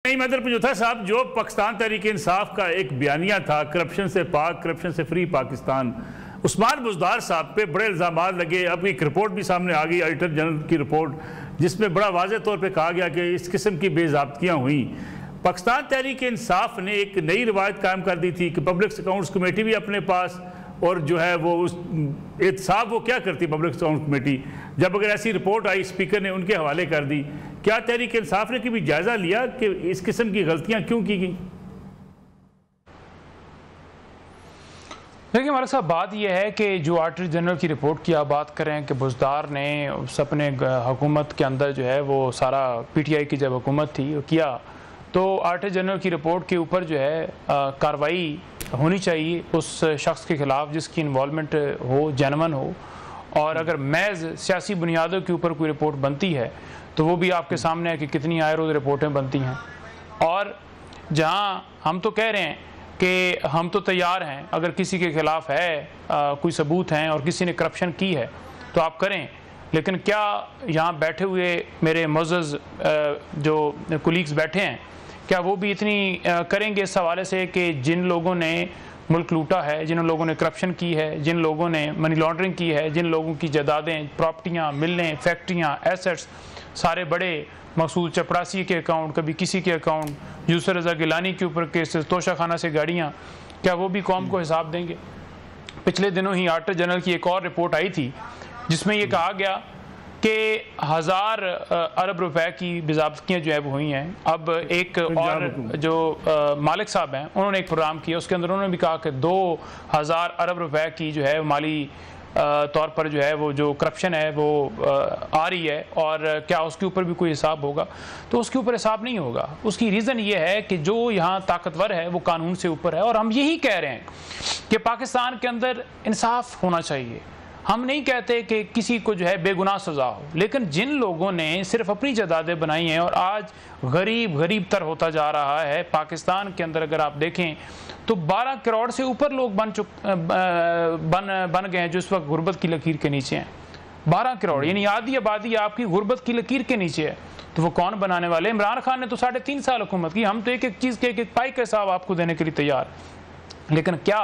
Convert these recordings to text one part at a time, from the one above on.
नहीं मदर पंजोथा साहब, जो पाकिस्तान तहरीक इंसाफ का एक बयानिया था, करप्शन से पाक, करप्शन से फ्री पाकिस्तान, उस्मान बुज़दार साहब पे बड़े इल्ज़ाम लगे। अब एक रिपोर्ट भी सामने आ गई, ऑडिटर जनरल की रिपोर्ट, जिसमें बड़ा वाज़ेह तौर पे कहा गया कि इस किस्म की बेज़ाब्तियाँ हुई। पाकिस्तान तहरीक इंसाफ ने एक नई रवायत कायम कर दी थी कि पब्लिक अकाउंट्स कमेटी भी अपने पास, और जो है वो उस एहतसाब वो क्या करती पब्लिक अकाउंट कमेटी, जब अगर ऐसी रिपोर्ट आई स्पीकर ने उनके हवाले कर दी। क्या तहरीक इंसाफ ने कभी जायजा लिया कि इस किस्म की गलतियां क्यों की गई? देखिए हमारे साथ बात यह है कि जो ऑडिटर जनरल की रिपोर्ट की आप बात करें कि बुज़दार ने अपने हुकूमत के अंदर जो है वो सारा PTI की जब हुकूमत थी वो किया, तो ऑडिटर जनरल की रिपोर्ट के ऊपर जो है कार्रवाई होनी चाहिए उस शख्स के ख़िलाफ़ जिसकी इन्वॉल्वमेंट हो, जेन्युइन हो। और अगर महज सियासी बुनियादों के ऊपर कोई रिपोर्ट बनती है तो वो भी आपके सामने है कि कितनी आए रोज़ रिपोर्टें बनती हैं। और जहाँ हम तो कह रहे हैं कि हम तो तैयार हैं, अगर किसी के ख़िलाफ़ है कोई सबूत हैं और किसी ने करप्शन की है तो आप करें, लेकिन क्या यहाँ बैठे हुए मेरे मुअज़्ज़ज़ जो कुलीग्स बैठे हैं, क्या वो भी इतनी करेंगे इस हवाले से कि जिन लोगों ने मुल्क लूटा है, जिन लोगों ने करप्शन की है, जिन लोगों ने मनी लॉन्ड्रिंग की है, जिन लोगों की जायदादें, प्रॉपर्टियाँ, मिलें, फैक्ट्रियाँ, एसेट्स, सारे बड़े मकसूद चपरासी के अकाउंट, कभी किसी के अकाउंट, यूसुफ रज़ा गिलानी के ऊपर केसेस, तोशा खाना से गाड़ियाँ, क्या वो भी कौम को हिसाब देंगे? पिछले दिनों ही ऑडिटर जनरल की एक और रिपोर्ट आई थी जिसमें ये कहा गया कि 1000 अरब रुपए की बेज़ाब्तियाँ जो है वो हुई हैं। अब एक और जो मालिक साहब हैं उन्होंने एक प्रोग्राम किया, उसके अंदर उन्होंने भी कहा कि 2000 अरब रुपए की जो है माली तौर पर जो है वो जो करप्शन है वो आ रही है, और क्या उसके ऊपर भी कोई हिसाब होगा? तो उसके ऊपर हिसाब नहीं होगा। उसकी रीज़न ये है कि जो यहाँ ताकतवर है वो कानून से ऊपर है, और हम यही कह रहे हैं कि पाकिस्तान के अंदर इंसाफ होना चाहिए। हम नहीं कहते कि किसी को जो है बेगुनाह सज़ा हो, लेकिन जिन लोगों ने सिर्फ अपनी जायदादें बनाई हैं और आज गरीब तर होता जा रहा है पाकिस्तान के अंदर, अगर आप देखें तो 12 करोड़ से ऊपर लोग बन गए हैं जो इस वक्त गुर्बत की लकीर के नीचे हैं। 12 करोड़ यानी आधी आबादी आपकी गुर्बत की लकीर के नीचे है। तो वो कौन बनाने वाले? इमरान खान ने तो 3.5 साल हुकूमत की, हम तो एक एक चीज़ के एक पाई का हिसाब आपको देने के लिए तैयार, लेकिन क्या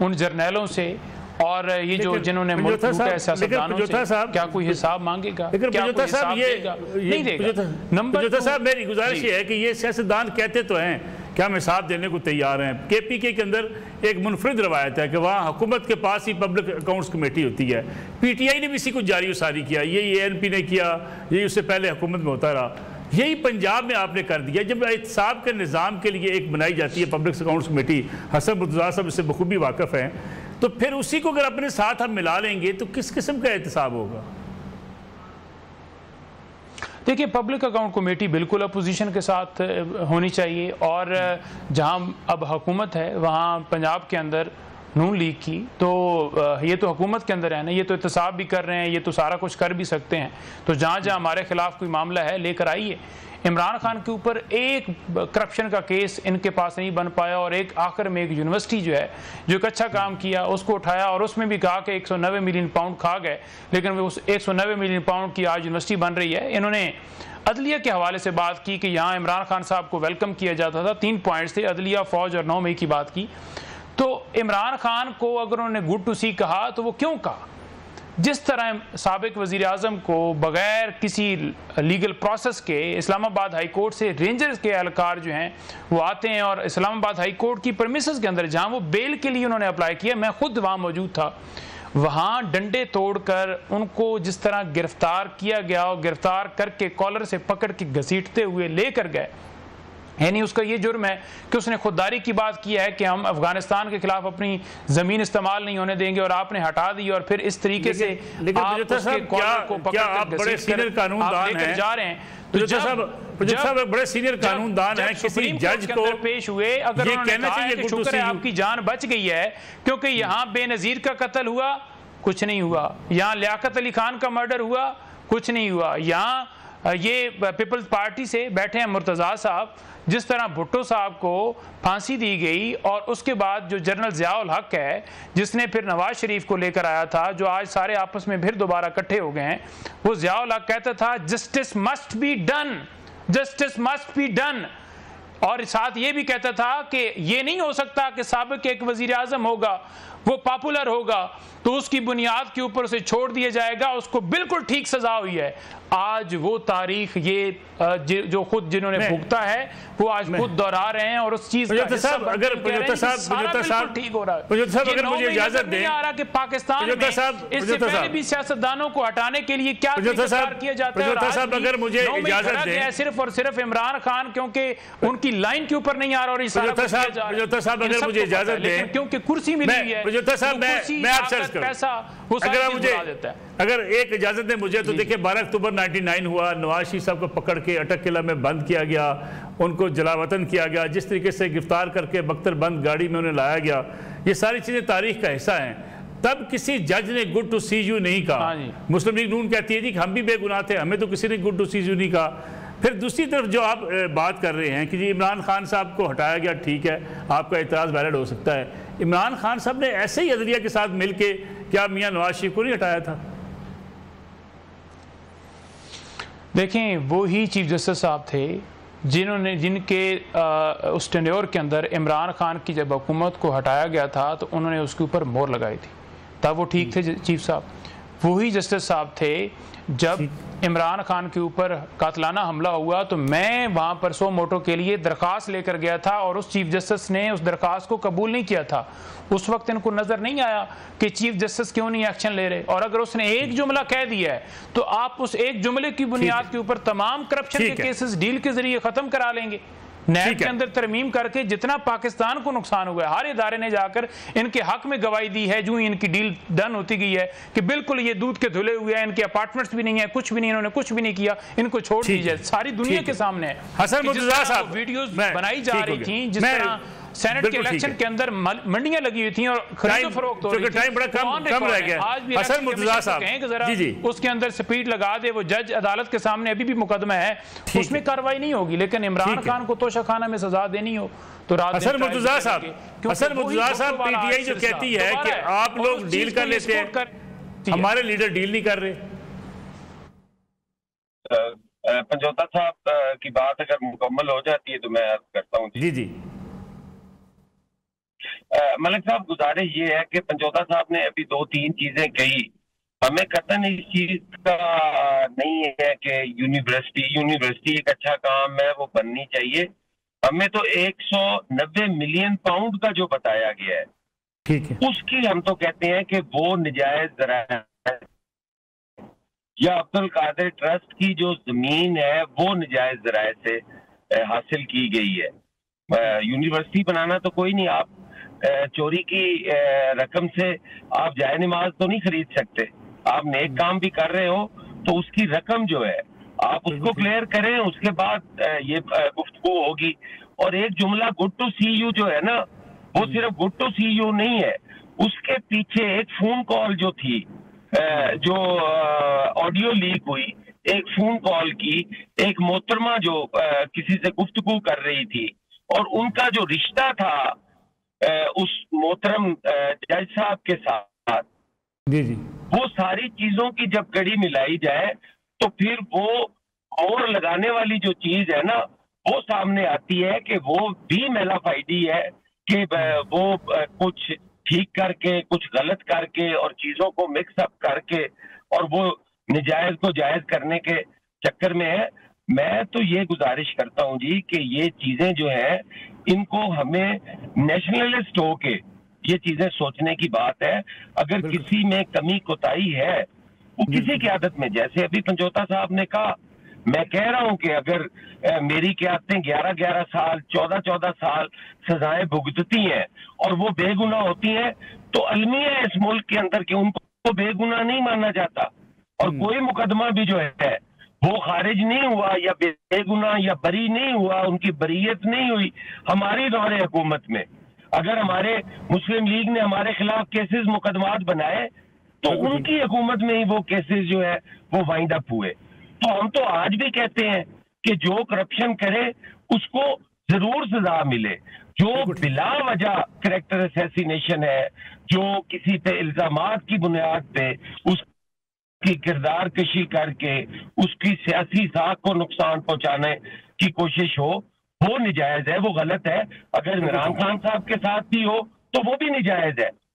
उन जर्नैलों से और ये जो जिन्होंने मुल्क लूटा है सियासतदानों से क्या कोई हिसाब मांगेगा? क्या कोई हिसाब देगा? नहीं देगा। नंबर 2 साहब, मेरी गुजारिश ये है कि ये सियासतदान कहते तो हैं कि हम हिसाब देने को तैयार हैं। KPK के अंदर एक मुनफरिद रवायत है कि वहाँ हुकूमत के पास ही पब्लिक अकाउंट्स कमेटी होती है। PTI ने भी इसी को जारी सारी किया, ये ANP ने किया, ये उससे पहले हुकूमत में होता रहा। यही पंजाब में आपने कर दिया। जब एहतसाब के निज़ाम के लिए एक बनाई जाती है public accounts committee, Hasan Buzdar साहब इससे बखूबी वाकिफ़ हैं, तो फिर उसी को अगर अपने साथ हम मिला लेंगे तो किस किस्म का एहतसाब होगा? देखिए, पब्लिक अकाउंट कमेटी बिल्कुल अपोजिशन के साथ होनी चाहिए, और जहां अब हुकूमत है वहां पंजाब के अंदर नून लीग की, तो ये तो हुकूमत के अंदर है ना, ये तो एहतसाब भी कर रहे हैं, ये तो सारा कुछ कर भी सकते हैं। तो जहाँ जहाँ हमारे खिलाफ कोई मामला है लेकर आइए। इमरान खान के ऊपर एक करप्शन का केस इनके पास नहीं बन पाया, और एक आखिर में एक यूनिवर्सिटी जो है जो एक अच्छा काम किया उसको उठाया, और उसमें भी कहा कि 190 मिलियन पाउंड खा गए, लेकिन वो उस 190 मिलियन पाउंड की आज यूनिवर्सिटी बन रही है। इन्होंने अदलिया के हवाले से बात की कि यहाँ इमरान खान साहब को वेलकम किया जाता था। 3 पॉइंट्स थे, अदलिया, फौज और 9 मई की बात की। तो इमरान खान को अगर उन्होंने गुड टू सी कहा तो वो क्यों कहा? जिस तरह साबिक वज़ीर आज़म को बग़ैर किसी लीगल प्रोसेस के इस्लामाबाद हाई कोर्ट से रेंजर्स के एहलकार जो हैं वो आते हैं, और इस्लामाबाद हाई कोर्ट की परमिसेस के अंदर जहां वो बेल के लिए उन्होंने अप्लाई किया, मैं खुद वहां मौजूद था, वहां डंडे तोड़कर उनको जिस तरह गिरफ्तार किया गया और गिरफ्तार करके कॉलर से पकड़ के घसीटते हुए लेकर गए, यानी उसका ये जुर्म है कि उसने खुददारी की बात की है कि हम अफगानिस्तान के खिलाफ अपनी जमीन इस्तेमाल नहीं होने देंगे, और आपने हटा दी, और फिर इस तरीके से आप उसके कॉलर को पकड़ कर घसीट कर जा रहे हैं। तो जब बड़े सीनियर कानूनदान हैं, किसी जज को पेश हुए, अगर उन्होंने कहा कि शुक्र है आपकी जान बच गई है, क्योंकि यहाँ बेनज़ीर का कत्ल हुआ, कुछ नहीं हुआ, यहाँ लियाकत अली खान का मर्डर हुआ, कुछ नहीं हुआ, यहाँ ये पीपल्स पार्टी से बैठे हैं मुर्तज़ा साहब, जिस तरह भुट्टो साहब को फांसी दी गई, और उसके बाद जो जनरल ज़ियाउल हक है जिसने फिर नवाज शरीफ को लेकर आया था, जो आज सारे आपस में फिर दोबारा इकट्ठे हो गए हैं, वो ज़ियाउल हक कहता था justice must be done, justice must be done. और साथ ये भी कहता था कि ये नहीं हो सकता कि साबिक एक वजीर आजम होगा, वो पॉपुलर होगा तो उसकी बुनियाद के ऊपर उसे छोड़ दिया जाएगा, उसको बिल्कुल ठीक सजा हुई है। आज वो तारीख ये जो खुद जिन्होंने भुगता है वो आज खुद दोहरा रहे हैं और उस चीज ठीक हो रहा है। अगर मुझे इजाजत दें, आ रहा कि पाकिस्तान में इससे पहले भी सियासतदानों को हटाने के लिए क्या किया जाता है, अगर मुझे इजाजत दें, सिर्फ और सिर्फ इमरान खान क्योंकि उनकी लाइन के ऊपर नहीं आ रहा, और अगर मुझे इजाजत दें, क्योंकि कुर्सी मिली हुई है, पैसा अगर मुझे अगर एक इजाजत दें मुझे, तो देखिए 12 अक्टूबर 99 हुआ, नवाज शरीफ साहब को पकड़ के अटक किला में बंद किया गया, उनको जलावतन किया गया, जिस तरीके से गिरफ्तार करके बख्तर बंद गाड़ी में उन्हें लाया गया, ये सारी चीज़ें तारीख का हिस्सा हैं। तब किसी जज ने गुड टू सी यू नहीं कहा। मुस्लिम लीग नून कहती है जी कि हम भी बेगुनाह थे, हमें तो किसी ने गुड टू सी यू नहीं कहा। फिर दूसरी तरफ जो आप बात कर रहे हैं कि जी इमरान खान साहब को हटाया गया, ठीक है, आपका एतराज़ वैलिड हो सकता है। इमरान खान साहब ने ऐसे ही अदलिया के साथ मिलके क्या मियां नवाज शरीफ को नहीं हटाया था? देखें, वो ही चीफ जस्टिस साहब थे जिनके उस टेन्योर के अंदर इमरान खान की जब हुकूमत को हटाया गया था तो उन्होंने उसके ऊपर मोहर लगाई थी, तब वो ठीक थे चीफ साहब। वही जस्टिस साहब थे जब इमरान खान के ऊपर कातलाना हमला हुआ तो मैं वहाँ पर सो मोटो के लिए दरख्वास्त लेकर गया था और उस चीफ जस्टिस ने उस दरख्वास्त को कबूल नहीं किया था। उस वक्त इनको नज़र नहीं आया कि चीफ जस्टिस क्यों नहीं एक्शन ले रहे, और अगर उसने एक जुमला कह दिया है तो आप उस एक जुमले की बुनियाद के ऊपर तमाम करप्शन के केसेस डील के जरिए ख़त्म करा लेंगे। नैब के अंदर तरमीम करके जितना पाकिस्तान को नुकसान हुआ है, हर इदारे ने जाकर इनके हक में गवाही दी है, जो ही इनकी डील डन होती गई है कि बिल्कुल ये दूध के धुले हुए हैं, इनके अपार्टमेंट्स भी नहीं है, कुछ भी नहीं, इन्होंने कुछ भी नहीं किया, इनको छोड़ दीजिए। सारी दुनिया के सामने है। हसन मुर्तज़ा साहब वीडियोस बनाई जा रही थी, जिस तरह सेनेट के इलेक्शन के अंदर मंडियां लगी हुई थी और खरीदो फरोख्त हो रही थी, टाइम बड़ा कम रह गया। आज भी हसन मुर्तज़ा साहब जी जी उसके अंदर स्पीड लगा दे, वो जज अदालत के सामने अभी भी मुकदमा है, उसमें कार्रवाई नहीं होगी, लेकिन इमरान खान को तोशाखाना में सजा देनी हो तो हसन मुर्तज़ा साहब पीटीआई जो कहती है कि आप लोग डील कर लेते हैं, हमारे लीडर डील नहीं कर रहे। पंजोता साहब की बात अगर मुकम्मल हो जाती है तो मैं अर्ज करता हूँ। जी जी मलिक साहब, गुजारिश ये है कि पंजोता साहब ने अभी 2-3 चीजें कही, हमें कतन इस चीज का नहीं है कि यूनिवर्सिटी एक अच्छा काम है, वो बननी चाहिए। हमें तो 190 मिलियन पाउंड का जो बताया गया है, ठीक है, उसकी हम तो कहते हैं कि वो निजायज ज़राए, या अब्दुल कादिर ट्रस्ट की जो जमीन है वो निजायज ज़राए से हासिल की गई है। यूनिवर्सिटी बनाना तो कोई नहीं, आप चोरी की रकम से आप जाए नमाज तो नहीं खरीद सकते। आप नेक काम भी कर रहे हो तो उसकी रकम जो है आप उसको क्लियर करें, उसके बाद ये गुफ्तगू होगी। और एक जुमला गुड टू सी यू जो है ना, वो सिर्फ गुड टू सी यू नहीं है, उसके पीछे एक फोन कॉल जो थी, जो ऑडियो लीक हुई, एक फोन कॉल की एक मोहतरमा जो किसी से गुफ्तगू कर रही थी, और उनका जो रिश्ता था उस मोहतरम जज साहब के साथ, जी जी, वो सारी चीजों की जब कड़ी मिलाई जाए तो फिर वो और लगाने वाली जो चीज है ना, वो सामने आती है कि वो भी मेलाफाइडी है, कि वो कुछ ठीक करके कुछ गलत करके और चीजों को मिक्स अप करके और वो निजायज को जायज करने के चक्कर में है। मैं तो ये गुजारिश करता हूं जी कि ये चीजें जो है इनको हमें नेशनलिस्ट होके ये चीजें सोचने की बात है। अगर किसी में कमी कोताही है वो किसी की आदत में, जैसे अभी पंजोता साहब ने कहा, मैं कह रहा हूं कि अगर मेरी क़यादतें 11-11 साल 14-14 साल सजाएं भुगतती हैं और वो बेगुनाह होती हैं तो अलमिया है इस मुल्क के अंदर कि उनको बेगुनाह नहीं माना जाता, और कोई मुकदमा भी जो है वो खारिज नहीं हुआ या बेगुनाह या बरी नहीं हुआ, उनकी बरीयत नहीं हुई हमारी दौरे हुकूमत में। अगर हमारे मुस्लिम लीग ने हमारे खिलाफ केसेस मुकदमात बनाए तो उनकी हुकूमत में ही वो केसेस जो है वो वाइंड अप हुए। तो हम तो आज भी कहते हैं कि जो करप्शन करे उसको जरूर सजा मिले, जो बिला वजह कैरेक्टर असैसिनेशन है, जो किसी पे इल्जामात की बुनियाद पे उसकी किरदार कशी करके उसकी सियासी साख को नुकसान पहुंचाने की कोशिश हो, वो निजायज है, वो गलत है। अगर इमरान खान साहब के साथ भी हो तो वो भी निजायज है।